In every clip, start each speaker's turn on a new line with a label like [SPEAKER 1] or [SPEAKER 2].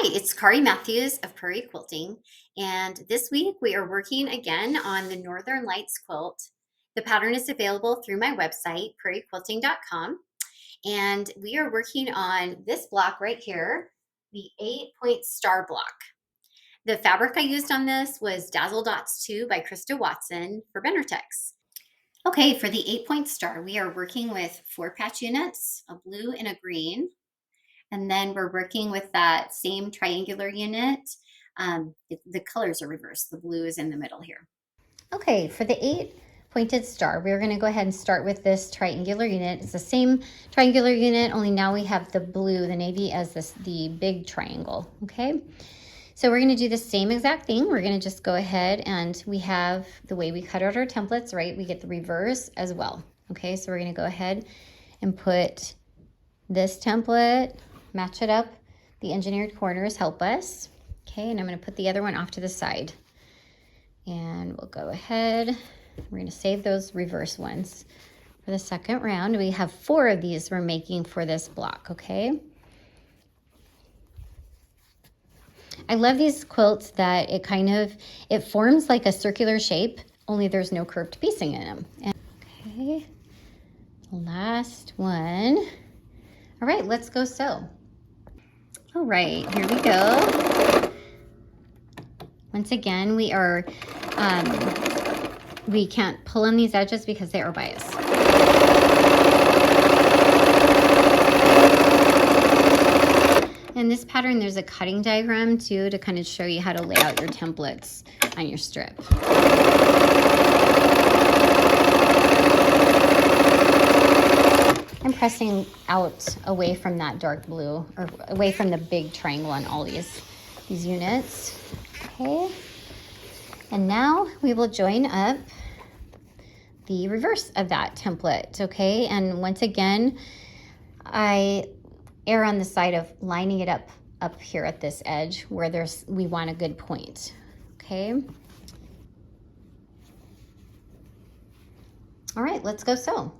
[SPEAKER 1] Hi, it's Kari Matthews of Prairie Quilting, and this week we are working again on the Northern Lights quilt. The pattern is available through my website, prairiequilting.com, and we are working on this block right here, the 8-point star block. The fabric I used on this was Dazzle Dots 2 by Krista Watson for Benertex. Okay, for the 8-point star, we are working with 4 patch units, a blue and a green. And then we're working with that same triangular unit. The colors are reversed. The blue is in the middle here. Okay, for the 8-pointed star, we're going to go ahead and start with this triangular unit. It's the same triangular unit, only now we have the blue, the navy, as the big triangle, okay? So we're going to do the same exact thing. We're going to just go ahead and we have the way we cut out our templates, right? We get the reverse as well, okay? So we're going to go ahead and put this template, match it up. The engineered corners help us. Okay, and I'm going to put the other one off to the side. And we'll go ahead. We're going to save those reverse ones for the second round. We have 4 of these we're making for this block, okay? I love these quilts that it forms like a circular shape, only there's no curved piecing in them. Okay, last one. All right, let's go sew. All right, here we go. Once again, we can't pull on these edges because they are biased. In this pattern, there's a cutting diagram too to kind of show you how to lay out your templates on your strip. I'm pressing out away from that dark blue, or away from the big triangle on all these units. Okay, and now we will join up the reverse of that template, okay? And once again, I err on the side of lining it up here at this edge where we want a good point, okay? All right, let's go sew.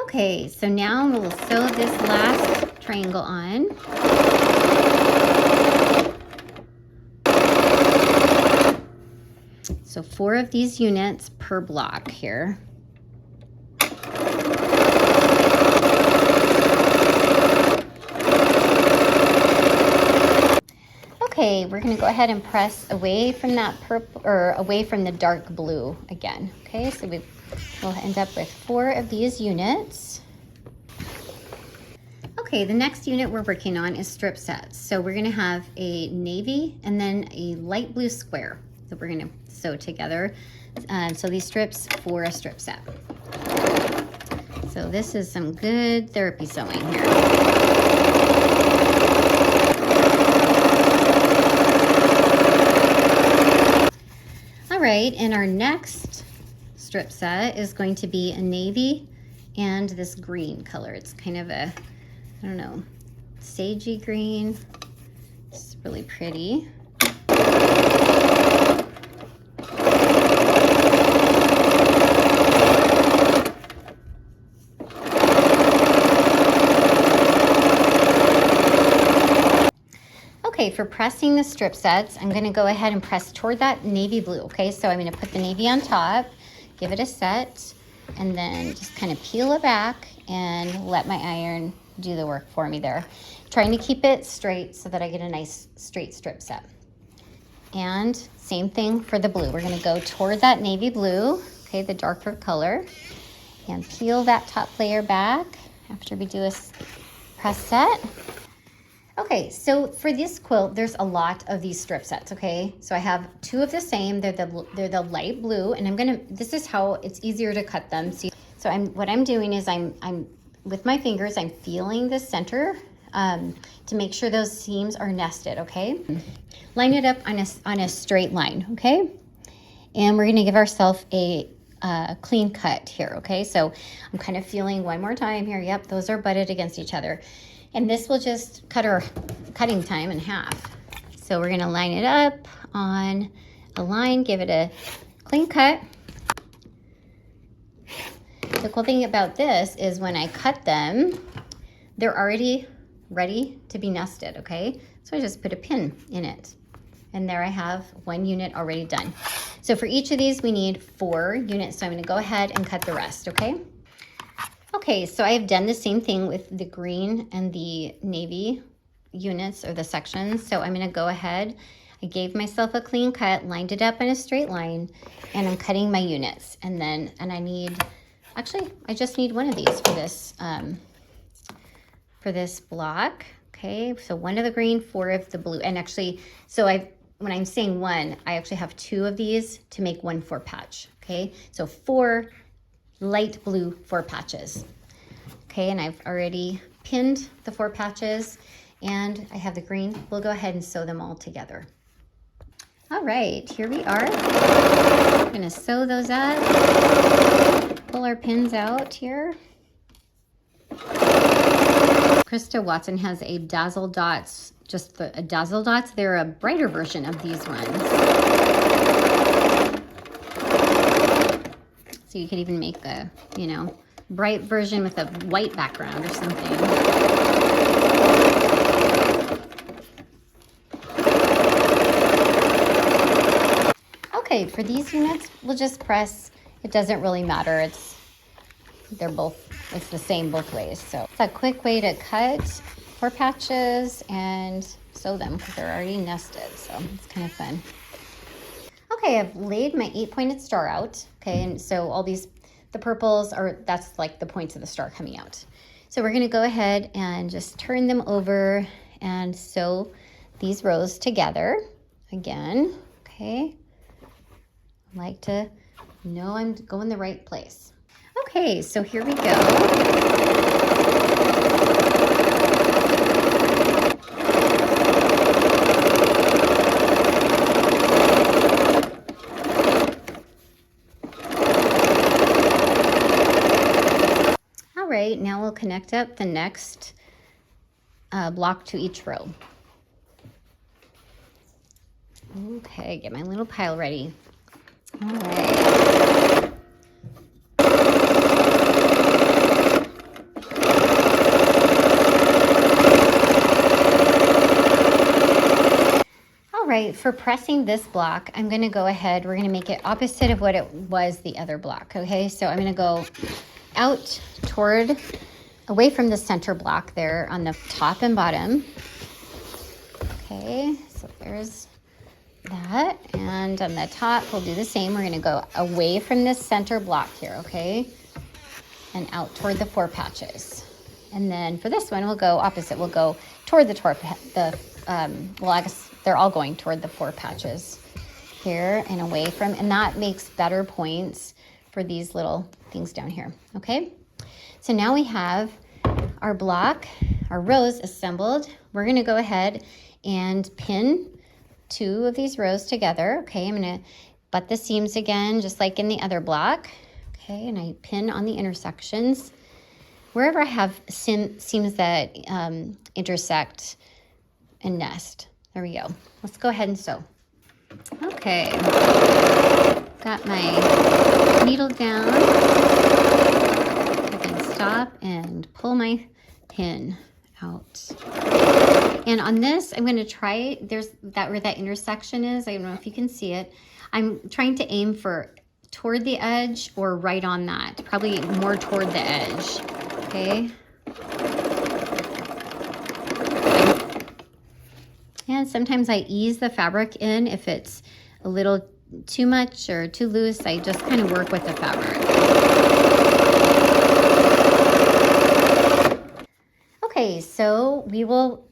[SPEAKER 1] Okay, so now we'll sew this last triangle on. So 4 of these units per block here. Okay, we're going to go ahead and press away from that purple, or away from the dark blue again. Okay, so we'll end up with 4 of these units. Okay, the next unit we're working on is strip sets. So we're going to have a navy and then a light blue square that we're going to sew together. So these strips for a strip set. So this is some good therapy sewing here. All right, and our next strip set is going to be a navy and this green color. It's kind of a, I don't know, sagey green. It's really pretty. Okay, for pressing the strip sets, I'm going to go ahead and press toward that navy blue, okay? So I'm going to put the navy on top, give it a set, and then just kind of peel it back and let my iron do the work for me there. Trying to keep it straight so that I get a nice straight strip set. And same thing for the blue. We're going to go toward that navy blue, okay, the darker color, and peel that top layer back after we do a press set. Okay, so for this quilt, there's a lot of these strip sets, okay? So I have 2 of the same, they're the light blue, and this is how it's easier to cut them. So what I'm doing is I'm with my fingers, I'm feeling the center to make sure those seams are nested, okay? Line it up on a straight line, okay? And we're gonna give ourselves a clean cut here, okay? So I'm kind of feeling one more time here. Yep, those are butted against each other. And this will just cut our cutting time in half. So we're gonna line it up on a line, give it a clean cut. The cool thing about this is when I cut them, they're already ready to be nested, okay? So I just put a pin in it. And there I have one unit already done. So for each of these, we need 4 units. So I'm gonna go ahead and cut the rest, okay? Okay, so I have done the same thing with the green and the navy units or the sections. So I'm gonna go ahead, I gave myself a clean cut, lined it up in a straight line, and I'm cutting my units. And I need, actually, I just need one of these for this block. Okay, so 1 of the green, 4 of the blue. And actually, so when I'm saying 1, I actually have 2 of these to make 1 4 patch. Okay, so 4 light blue 4 patches. Okay, and I've already pinned the 4 patches, and I have the green. We'll go ahead and sew them all together. All right, here we are. I'm gonna sew those up, pull our pins out here. Krista Watson has a Dazzle Dots, just a Dazzle Dots. They're a brighter version of these ones. So you could even make a, bright version with a white background or something. Okay, for these units, we'll just press. It doesn't really matter. It's the same both ways. So it's a quick way to cut 4 patches and sew them because they're already nested. So it's kind of fun. Okay, I've laid my 8-pointed star out. Okay, and so all these, the purples that's like the points of the star coming out. So we're gonna go ahead and just turn them over and sew these rows together again. Okay, I like to know I'm going the right place. Okay, so here we go. All right, now we'll connect up the next block to each row. Okay, get my little pile ready. All right. All right, for pressing this block, I'm gonna go ahead, we're gonna make it opposite of what it was the other block, okay? So I'm gonna go out away from the center block there on the top and bottom. Okay, so there's that. And on the top, we'll do the same. We're gonna go away from this center block here, okay? And out toward the 4 patches. And then for this one, we'll go opposite. We'll go toward well, I guess they're all going toward the 4 patches here and away from, and that makes better points for these little things down here, okay? So now we have our block, our rows assembled. We're gonna go ahead and pin 2 of these rows together, okay? I'm gonna butt the seams again, just like in the other block, okay? And I pin on the intersections. Wherever I have seams that intersect and nest. There we go. Let's go ahead and sew. Okay, got my needle down. I can stop and pull my pin out. And on this, I'm gonna try, there's where that intersection is. I don't know if you can see it. I'm trying to aim for toward the edge or right on that, probably more toward the edge, okay? And sometimes I ease the fabric in if it's a little too much or too loose. I just kind of work with the fabric. Okay, so we will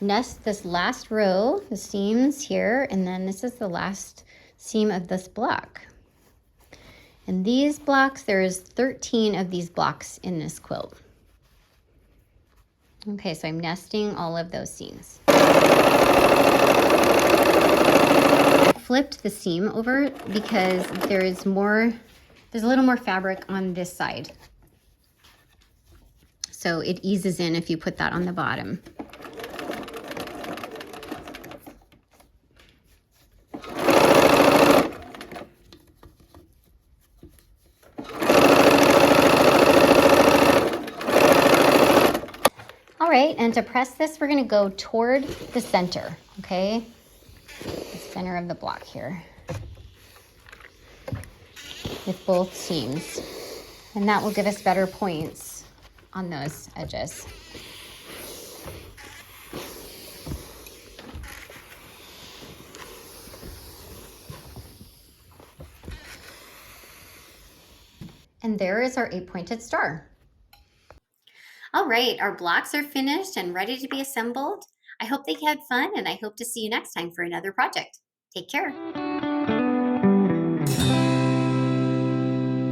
[SPEAKER 1] nest this last row, the seams here, and then this is the last seam of this block. And these blocks, there's 13 of these blocks in this quilt. Okay, so I'm nesting all of those seams. I flipped the seam over because there's a little more fabric on this side. So it eases in if you put that on the bottom. All All right, and to press this, we're gonna go toward the center, okay? The center of the block here with both seams. And that will give us better points on those edges. And there is our 8-pointed star. All right, our blocks are finished and ready to be assembled. I hope they had fun, and I hope to see you next time for another project. Take care.